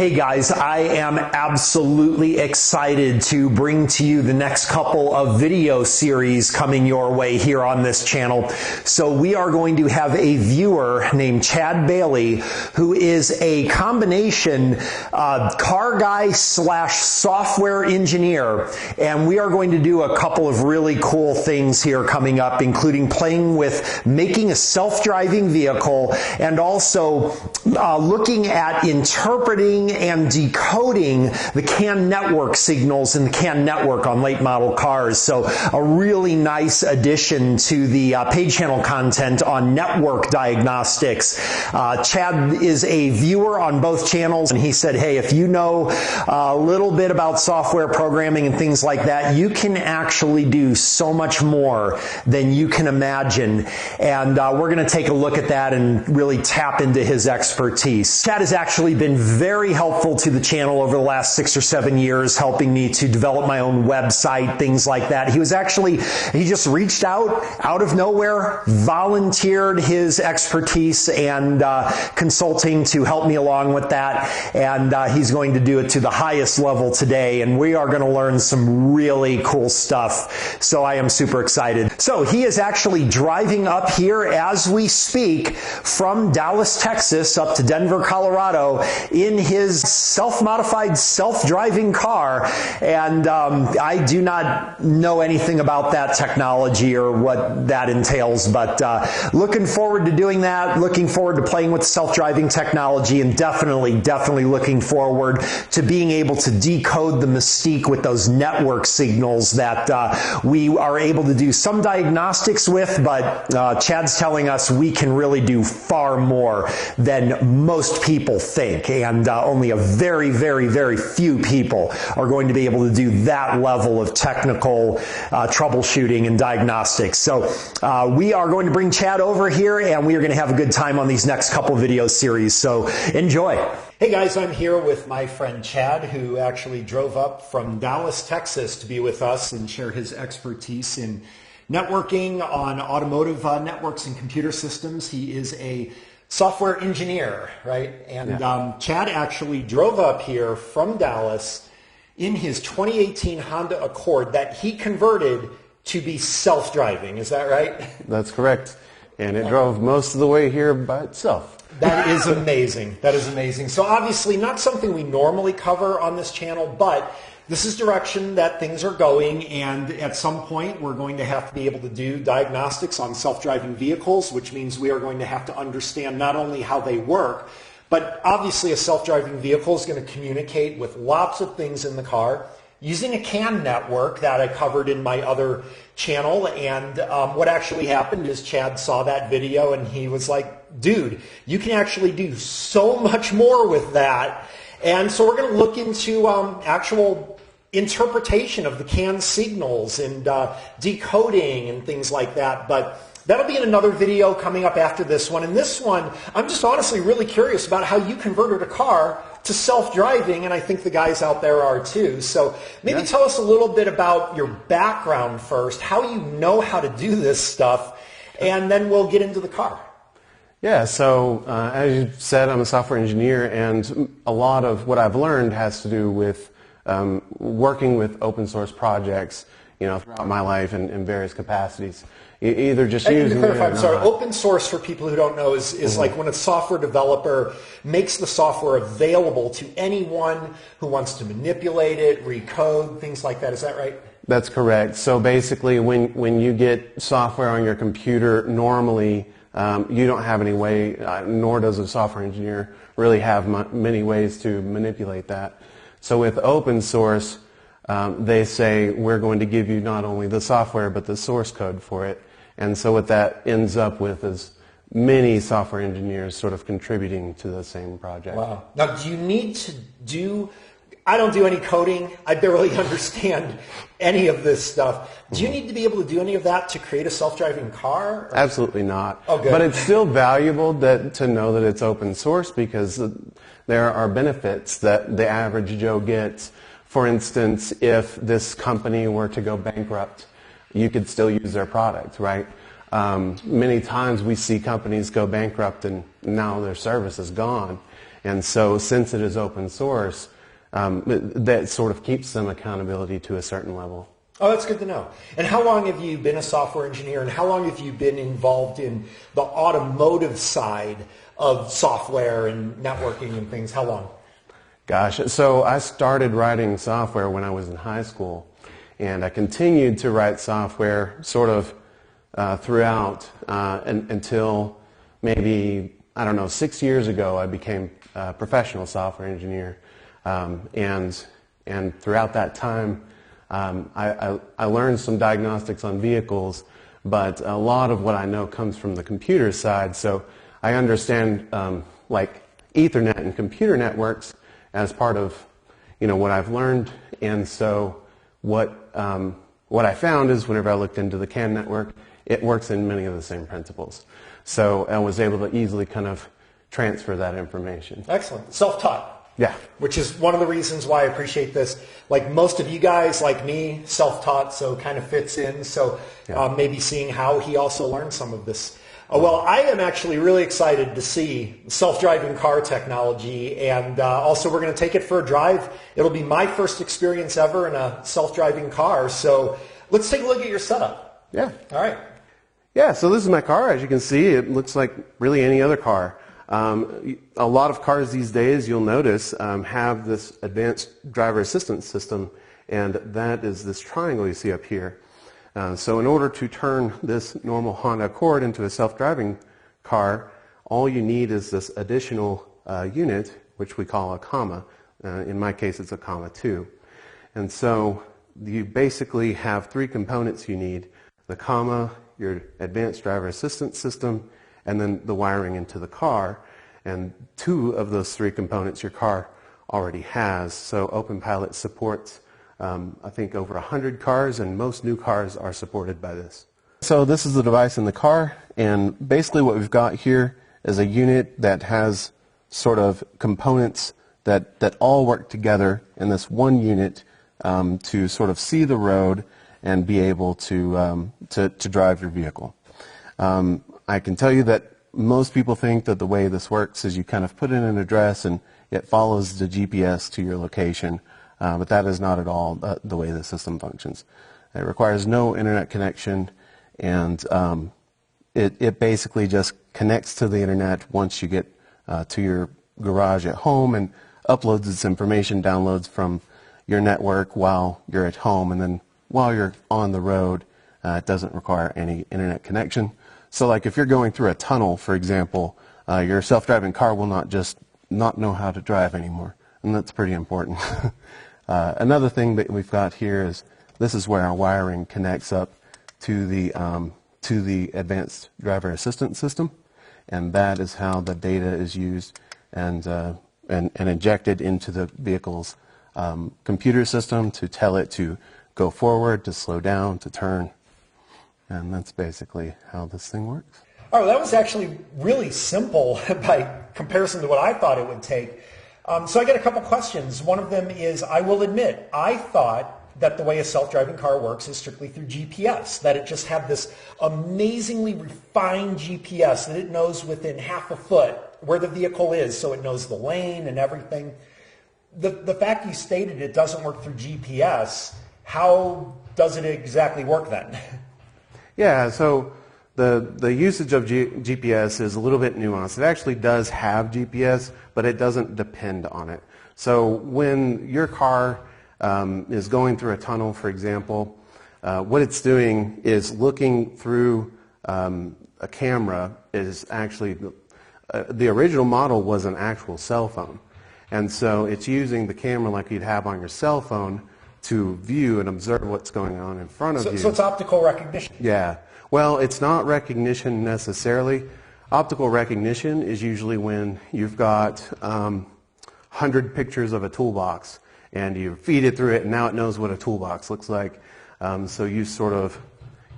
Hey guys, I am absolutely excited to bring to you the next couple of video series coming your way here on this channel. So we are going to have a viewer named Chad Bailey, who is a combination car guy slash software engineer, and we are going to do a couple of really cool things here coming up, including playing with making a self-driving vehicle and also looking at interpreting and decoding the CAN network signals in the CAN network on late model cars. So a really nice addition to the paid channel content on network diagnostics. Chad is a viewer on both channels, and he said, hey, if you know a little bit about software programming and things like that, you can actually do so much more than you can imagine. And we're going to take a look at that and really tap into his expertise. Chad has actually been very helpful to the channel over the last 6 or 7 years, helping me to develop my own website, things like that. He just reached out of nowhere, volunteered his expertise and consulting to help me along with that, and he's going to do it to the highest level today, and we are going to learn some really cool stuff. So I am super excited. So he is actually driving up here as we speak from Dallas, Texas up to Denver, Colorado in his self-modified, self-driving car, and I do not know anything about that technology or what that entails, but looking forward to doing that, looking forward to playing with self-driving technology, and definitely looking forward to being able to decode the mystique with those network signals that we are able to do some diagnostics with, but Chad's telling us we can really do far more than most people think, and only a very few people are going to be able to do that level of technical troubleshooting and diagnostics. So we are going to bring Chad over here, and we are going to have a good time on these next couple video series. So enjoy. Hey guys, I'm here with my friend Chad, who actually drove up from Dallas, Texas to be with us and share his expertise in networking on automotive networks and computer systems. He is a software engineer, right? And Chad actually drove up here from Dallas in his 2018 Honda Accord that he converted to be self-driving. Is that right? That's correct. And it drove most of the way here by itself. That is amazing. That is amazing. So obviously not something we normally cover on this channel, but this is direction that things are going, and at some point we're going to have to be able to do diagnostics on self-driving vehicles, which means we are going to have to understand not only how they work, but obviously a self-driving vehicle is going to communicate with lots of things in the car using a CAN network that I covered in my other channel. And what actually happened is Chad saw that video and he was like, dude, you can actually do so much more with that. And so we're going to look into actual interpretation of the CAN signals and decoding and things like that. But that'll be in another video coming up after this one. And this one, I'm just honestly really curious about how you converted a car to self-driving, and I think the guys out there are too. So maybe tell us a little bit about your background first, how you know how to do this stuff, and then we'll get into the car. Yeah, so as you said, I'm a software engineer, and a lot of what I've learned has to do with working with open source projects, throughout my life in various capacities. Either just using it or not. Sorry, open source, for people who don't know, is like when a software developer makes the software available to anyone who wants to manipulate it, recode, things like that. Is that right? That's correct. So basically, when you get software on your computer, normally you don't have any way, nor does a software engineer really have many ways to manipulate that. So with open source, they say we're going to give you not only the software but the source code for it. And so what that ends up with is many software engineers sort of contributing to the same project. Wow. Now, do you need to do, I don't do any coding, I barely understand any of this stuff. Do you need to be able to do any of that to create a self-driving car? Or? Absolutely not. Oh, good. But it's still valuable to know that it's open source, because there are benefits that the average Joe gets. For instance, if this company were to go bankrupt, you could still use their product, right? Many times we see companies go bankrupt and now their service is gone. And so since it is open source, that sort of keeps some accountability to a certain level. Oh, that's good to know. And how long have you been a software engineer, and how long have you been involved in the automotive side of software and networking and things? How long? Gosh, so I started writing software when I was in high school, and I continued to write software sort of throughout until maybe, I don't know, 6 years ago I became a professional software engineer. And throughout that time, I learned some diagnostics on vehicles, but a lot of what I know comes from the computer side. So I understand like Ethernet and computer networks as part of what I've learned. And so what I found is whenever I looked into the CAN network, it works in many of the same principles. So I was able to easily kind of transfer that information. Excellent. Self-taught. Yeah. Which is one of the reasons why I appreciate this. Like most of you guys, like me, self-taught, so kind of fits in. So maybe seeing how he also learned some of this. Well, I am actually really excited to see self-driving car technology, and also we're going to take it for a drive. It'll be my first experience ever in a self-driving car. So let's take a look at your setup. Yeah. All right. Yeah, so this is my car. As you can see, it looks like really any other car. A lot of cars these days, you'll notice, have this advanced driver assistance system, and that is this triangle you see up here. So in order to turn this normal Honda Accord into a self-driving car, all you need is this additional unit, which we call a comma. In my case, it's a comma 2. And so you basically have 3 components you need: the comma, your advanced driver assistance system, and then the wiring into the car. And 2 of those 3 components your car already has. So OpenPilot supports, I think, over 100 cars, and most new cars are supported by this. So this is the device in the car, and basically what we've got here is a unit that has sort of components that all work together in this one unit to sort of see the road and be able to drive your vehicle. I can tell you that most people think that the way this works is you kind of put in an address and it follows the GPS to your location, but that is not at all the way the system functions. It requires no internet connection, and it basically just connects to the internet once you get to your garage at home and uploads its information, downloads from your network while you're at home, and then while you're on the road, it doesn't require any internet connection. So like if you're going through a tunnel, for example, your self-driving car will not know how to drive anymore, and that's pretty important. Another thing that we've got here is this is where our wiring connects up to the advanced driver assistance system, and that is how the data is used and injected into the vehicle's computer system to tell it to go forward, to slow down, to turn. And that's basically how this thing works. Oh, that was actually really simple by comparison to what I thought it would take. So I got a couple questions. One of them is, I will admit, I thought that the way a self-driving car works is strictly through GPS, that it just had this amazingly refined GPS, that it knows within half a foot where the vehicle is, so it knows the lane and everything. The fact you stated it doesn't work through GPS, how does it exactly work then? Yeah, so the usage of GPS is a little bit nuanced. It actually does have GPS, but it doesn't depend on it. So when your car is going through a tunnel, for example, what it's doing is looking through a camera. Is actually the original model was an actual cell phone, and so it's using the camera like you'd have on your cell phone to view and observe what's going on in front of you. So it's optical recognition. Yeah. Well, it's not recognition necessarily. Optical recognition is usually when you've got 100 pictures of a toolbox and you feed it through it, and now it knows what a toolbox looks like. So you sort of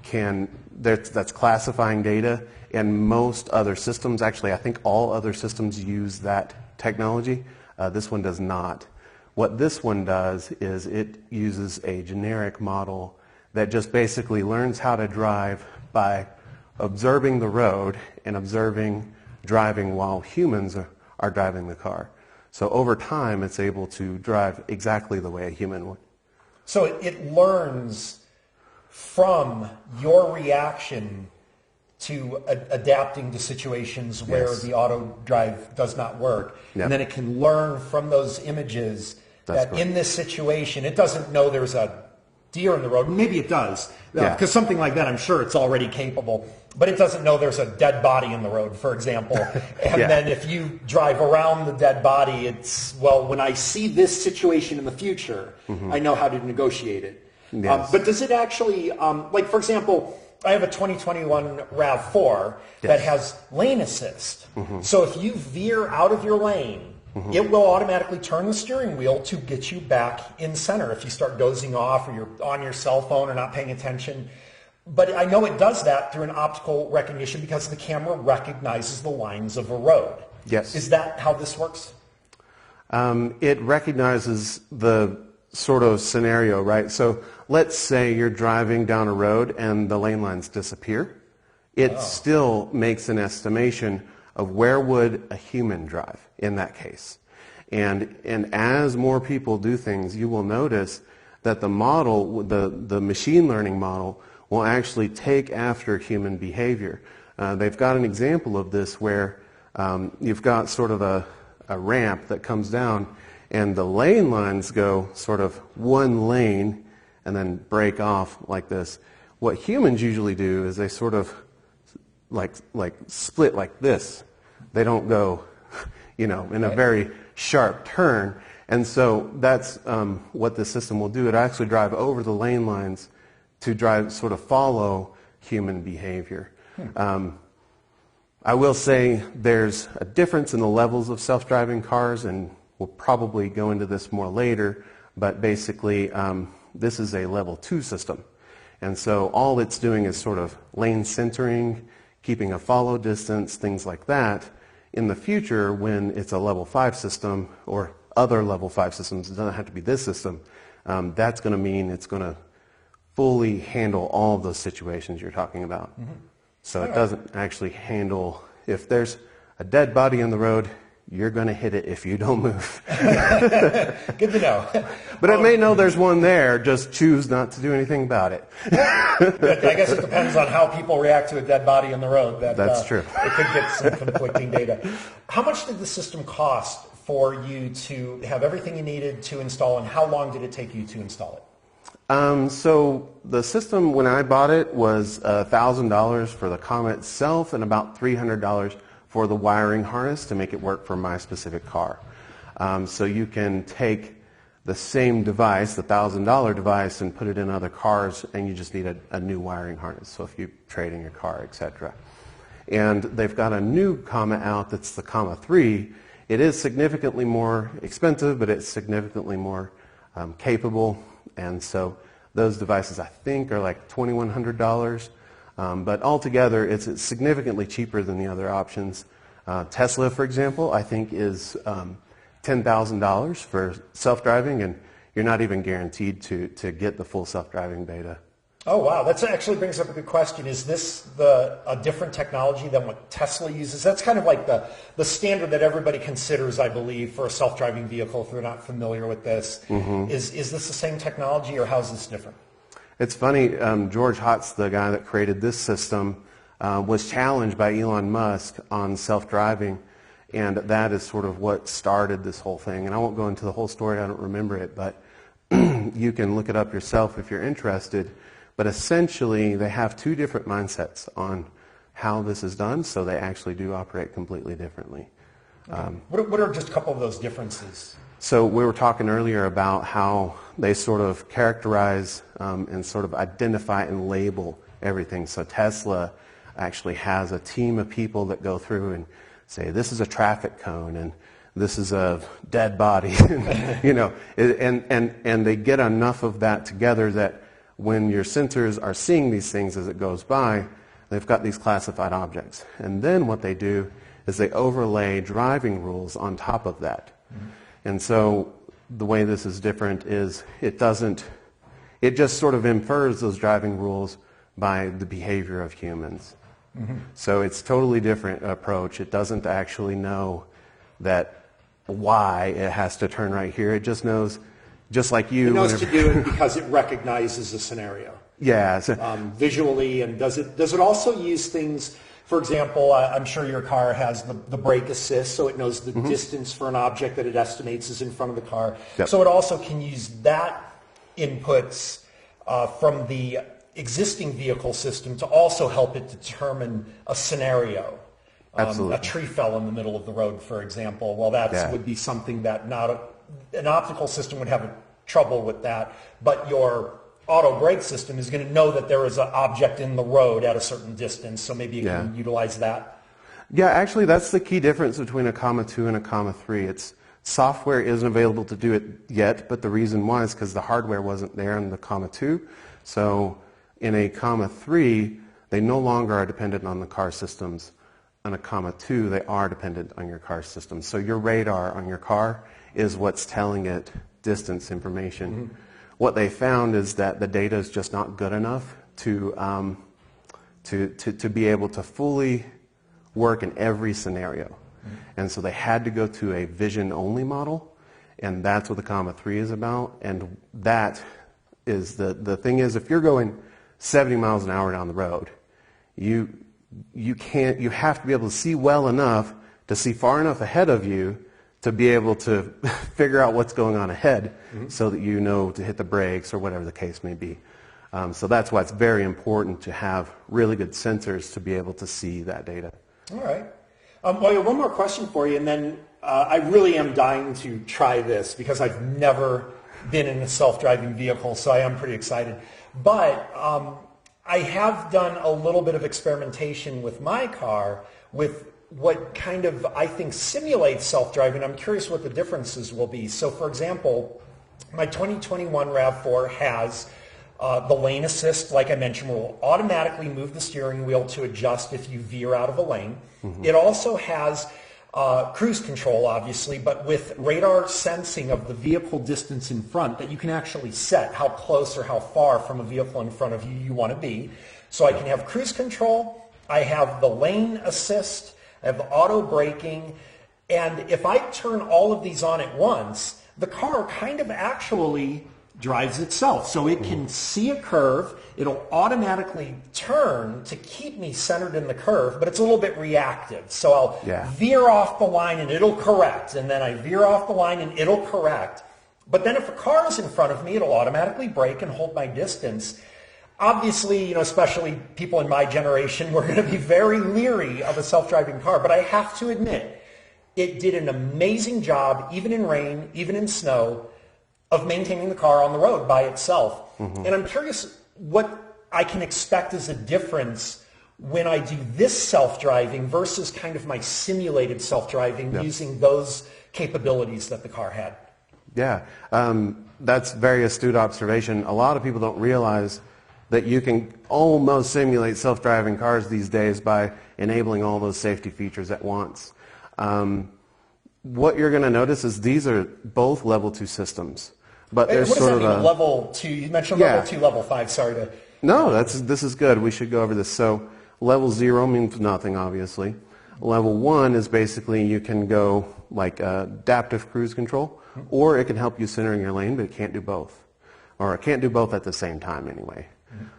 can, that's classifying data, and most other systems, actually I think all other systems use that technology. This one does not. What this one does is it uses a generic model that just basically learns how to drive by observing the road and observing driving while humans are driving the car. So over time, it's able to drive exactly the way a human would. So it learns from your reaction to adapting to situations where Yes. the auto drive does not work. Yep. And then it can learn from those images that in this situation, it doesn't know there's a deer in the road. Maybe it does, because something like that, I'm sure it's already capable. But it doesn't know there's a dead body in the road, for example. And then if you drive around the dead body, it's, well, when I see this situation in the future, I know how to negotiate it. Yes. But does it actually, like, for example, I have a 2021 RAV4 that has lane assist. So if you veer out of your lane, it will automatically turn the steering wheel to get you back in center if you start dozing off or you're on your cell phone or not paying attention. But I know it does that through an optical recognition because the camera recognizes the lines of a road. Yes. Is that how this works? It recognizes the sort of scenario, right? So let's say you're driving down a road and the lane lines disappear. It still makes an estimation of where would a human drive in that case. And as more people do things, you will notice that the model, the machine learning model, will actually take after human behavior. They've got an example of this where you've got sort of a ramp that comes down and the lane lines go sort of one lane and then break off like this. What humans usually do is they sort of like split like this. They don't go, in a very sharp turn. And so that's what the system will do. It actually drive over the lane lines to sort of follow human behavior. I will say there's a difference in the levels of self-driving cars, and we'll probably go into this more later, but basically this is a level 2 system. And so all it's doing is sort of lane centering, keeping a follow distance, things like that. In the future, when it's a level 5 system or other level 5 systems, it doesn't have to be this system, that's going to mean it's going to fully handle all of those situations you're talking about. So it doesn't actually handle, if there's a dead body on the road, you're going to hit it if you don't move. Good to know. But it may know there's one there, just choose not to do anything about it. I guess it depends on how people react to a dead body in the road. That's true. It could get some conflicting data. How much did the system cost for you to have everything you needed to install, and how long did it take you to install it? So the system, when I bought it, was $1,000 for the Comet itself and about $300 for the wiring harness to make it work for my specific car. So you can take the same device, the $1,000 device, and put it in other cars, and you just need a new wiring harness. So if you trade in your car, etc. And they've got a new Comet out that's the Comet 3. It is significantly more expensive, but it's significantly more capable. And so those devices, I think, are like $2,100. But altogether, it's significantly cheaper than the other options. Tesla, for example, I think is $10,000 for self-driving, and you're not even guaranteed to get the full self-driving beta. Oh, wow. That actually brings up a good question. Is this a different technology than what Tesla uses? That's kind of like the standard that everybody considers, I believe, for a self-driving vehicle, if they're not familiar with this. Is this the same technology, or how is this different? It's funny, George Hotz, the guy that created this system, was challenged by Elon Musk on self-driving, and that is sort of what started this whole thing. And I won't go into the whole story, I don't remember it, but you can look it up yourself if you're interested. But essentially, they have two different mindsets on how this is done, so they actually do operate completely differently. What are just a couple of those differences? So we were talking earlier about how they sort of characterize and sort of identify and label everything. So Tesla actually has a team of people that go through and say, this is a traffic cone, and this is a dead body, and they get enough of that together that when your sensors are seeing these things as it goes by, they've got these classified objects. And then what they do is they overlay driving rules on top of that. And so the way this is different is it just sort of infers those driving rules by the behavior of humans. So it's totally different approach. It doesn't actually know that why it has to turn right here. It just knows, just like you. It knows to do it because it recognizes a scenario. Yeah. So, visually, and does it also use things? For example, I'm sure your car has the brake assist, so it knows the distance for an object that it estimates is in front of the car. Yep. So it also can use that inputs from the existing vehicle system to also help it determine a scenario. Absolutely. A tree fell in the middle of the road, for example. Well, that would be something that an optical system would have trouble with that, but your auto brake system is going to know that there is an object in the road at a certain distance, so maybe it can utilize that. Yeah, actually, that's the key difference between a comma 2 and a comma 3. It's software isn't available to do it yet, but the reason why is because the hardware wasn't there in the comma 2. So in a comma 3, they no longer are dependent on the car systems. On a comma 2, they are dependent on your car system. So your radar on your car is what's telling it distance information. What they found is that the data is just not good enough to be able to fully work in every scenario. And so they had to go to a vision-only model, and that's what the comma 3 is about. And that is the thing is, if you're going 70 miles an hour down the road, you have to be able to see well enough to see far enough ahead of you to be able to figure out what's going on ahead so that you know to hit the brakes or whatever the case may be. So that's why it's very important to have really good sensors to be able to see that data. All right. Well, one more question for you, and then I really am dying to try this because I've never been in a self-driving vehicle, so I am pretty excited. But I have done a little bit of experimentation with my car with what kind of, I think, simulates self-driving. I'm curious what the differences will be. So, for example, my 2021 RAV4 has the lane assist, like I mentioned, will automatically move the steering wheel to adjust if you veer out of a lane. It also has cruise control, obviously, but with radar sensing of the vehicle distance in front that you can actually set how close or how far from a vehicle in front of you you want to be. So I can have cruise control, I have the lane assist, I have the auto braking, and if I turn all of these on at once, the car kind of actually drives itself. So it can see a curve, it'll automatically turn to keep me centered in the curve, but it's a little bit reactive. So I'll veer off the line and it'll correct, and then I veer off the line and it'll correct. But then if a car is in front of me, it'll automatically brake and hold my distance. Obviously, especially people in my generation, we're going to be very leery of a self-driving car, but I have to admit, it did an amazing job, even in rain, even in snow, of maintaining the car on the road by itself. And I'm curious what I can expect as a difference when I do this self-driving versus kind of my simulated self-driving using those capabilities that the car had. Yeah, that's very astute observation. A lot of people don't realize that you can almost simulate self-driving cars these days by enabling all those safety features at once. What you're going to notice is these are both level 2 systems. But there's what does sort that of mean, level 2? You mentioned level 2, level 5. Sorry to... No, this is good. We should go over this. So level 0 means nothing, obviously. Level 1 is basically you can go like adaptive cruise control, or it can help you center in your lane, but it can't do both. Or it can't do both at the same time anyway.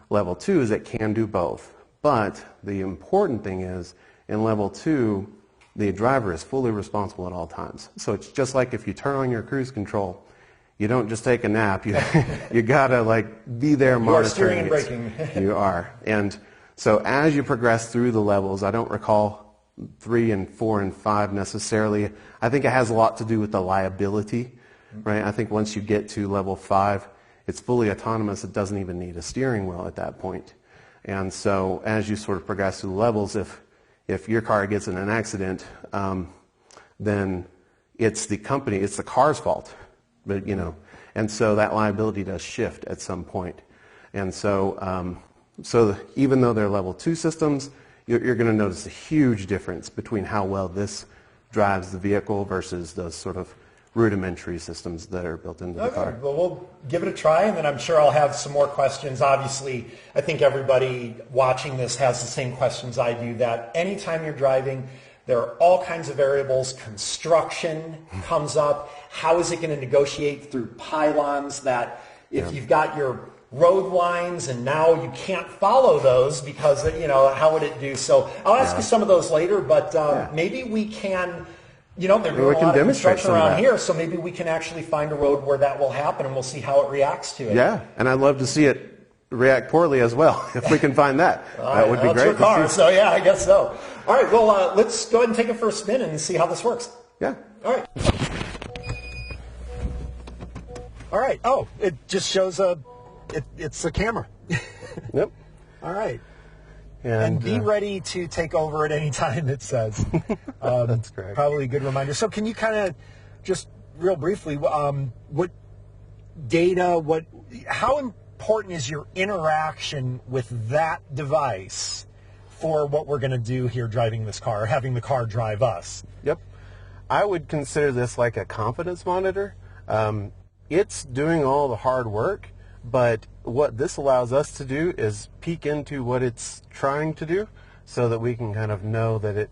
Level 2 is it can do both. But the important thing is, in level 2, the driver is fully responsible at all times. So it's just like if you turn on your cruise control, you don't just take a nap. You gotta be there monitoring. You are steering and braking. You are. And so as you progress through the levels, I don't recall 3 and 4 and 5 necessarily. I think it has a lot to do with the liability, right? I think once you get to level 5, it's fully autonomous. It doesn't even need a steering wheel at that point. And so as you sort of progress through the levels, if your car gets in an accident, then it's the company, it's the car's fault. But, and so that liability does shift at some point. And so, even though they're level 2 systems, you're going to notice a huge difference between how well this drives the vehicle versus those sort of rudimentary systems that are built into the car. Well, we'll give it a try, and then I'm sure I'll have some more questions. Obviously, I think everybody watching this has the same questions I do, that anytime you're driving, There are all kinds of variables. Construction comes up. How is it going to negotiate through pylons that if you've got your road lines and now you can't follow those because, how would it do? So I'll ask you some of those later, but maybe we can, they're doing a lot of construction around here, so maybe we can actually find a road where that will happen and we'll see how it reacts to it. Yeah, and I'd love to see it react poorly as well, if we can find that. That would be great. It's your car, so yeah, I guess so. All right, well, let's go ahead and take it for a spin and see how this works. Yeah. All right. All right. Oh, it just shows it's a camera. Yep. All right. And be ready to take over at any time, it says. That's correct. Probably a good reminder. So can you kind of just real briefly, what data, how important is your interaction with that device for what we're going to do here driving this car, or having the car drive us? Yep. I would consider this like a confidence monitor. It's doing all the hard work, but what this allows us to do is peek into what it's trying to do so that we can kind of know that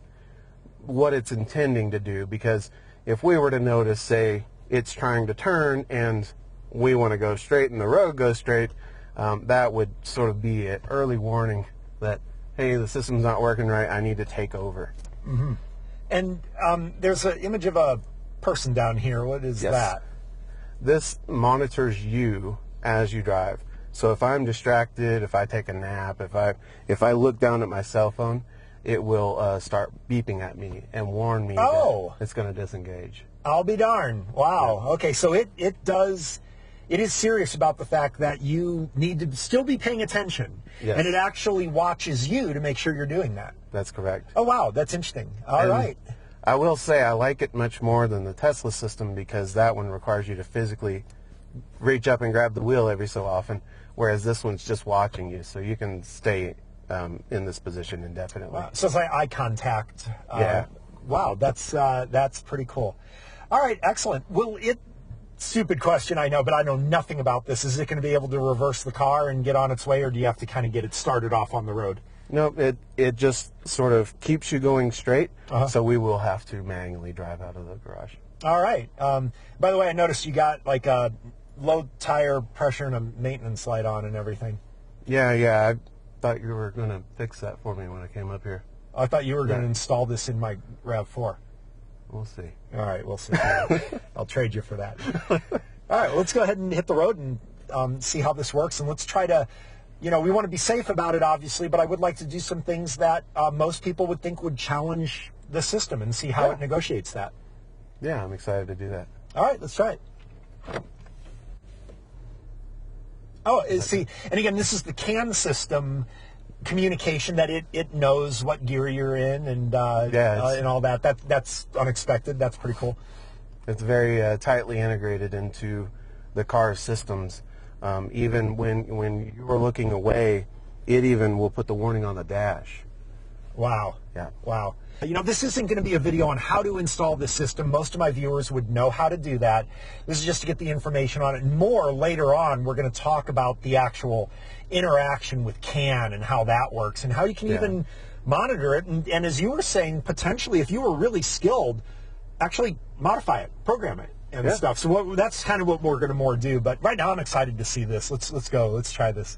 what it's intending to do. Because if we were to notice, say, it's trying to turn and we want to go straight and the road goes straight, that would sort of be an early warning that, hey, the system's not working right, I need to take over. Mm-hmm. And there's an image of a person down here. What is that? This monitors you as you drive. So if I'm distracted, if I take a nap, if I look down at my cell phone, it will start beeping at me and warn me that it's going to disengage. I'll be darned. Wow. Yeah. Okay, so it is serious about the fact that you need to still be paying attention. Yes. And it actually watches you to make sure you're doing that. That's correct. Oh, wow. That's interesting. All right. I will say I like it much more than the Tesla system because that one requires you to physically reach up and grab the wheel every so often, whereas this one's just watching you, so you can stay in this position indefinitely. Wow. So it's like eye contact. Yeah. Wow, that's pretty cool. All right, excellent. Stupid question, I know, but I know nothing about this. Is it going to be able to reverse the car and get on its way, or do you have to kind of get it started off on the road? No, it just sort of keeps you going straight, so we will have to manually drive out of the garage. All right. By the way, I noticed you got like a low tire pressure and a maintenance light on and everything. Yeah, I thought you were going to fix that for me when I came up here. I thought you were going to install this in my RAV4. We'll see. All right, we'll see. I'll trade you for that. All right, well, let's go ahead and hit the road and see how this works. And let's try to, we want to be safe about it, obviously, but I would like to do some things that most people would think would challenge the system and see how it negotiates that. Yeah, I'm excited to do that. All right, let's try it. Oh, see, and again, this is the CAN system communication that it knows what gear you're in and all that. That's unexpected. That's pretty cool. It's very tightly integrated into the car's systems. Even when you're looking away, it even will put the warning on the dash. Wow. Yeah. Wow. This isn't going to be a video on how to install this system. Most of my viewers would know how to do that. This is just to get the information on it. More later on, we're going to talk about the actual interaction with CAN and how that works and how you can even monitor it. And as you were saying, potentially, if you were really skilled, actually modify it, program it and stuff. So that's kind of what we're going to more do. But right now, I'm excited to see this. Let's go. Let's try this.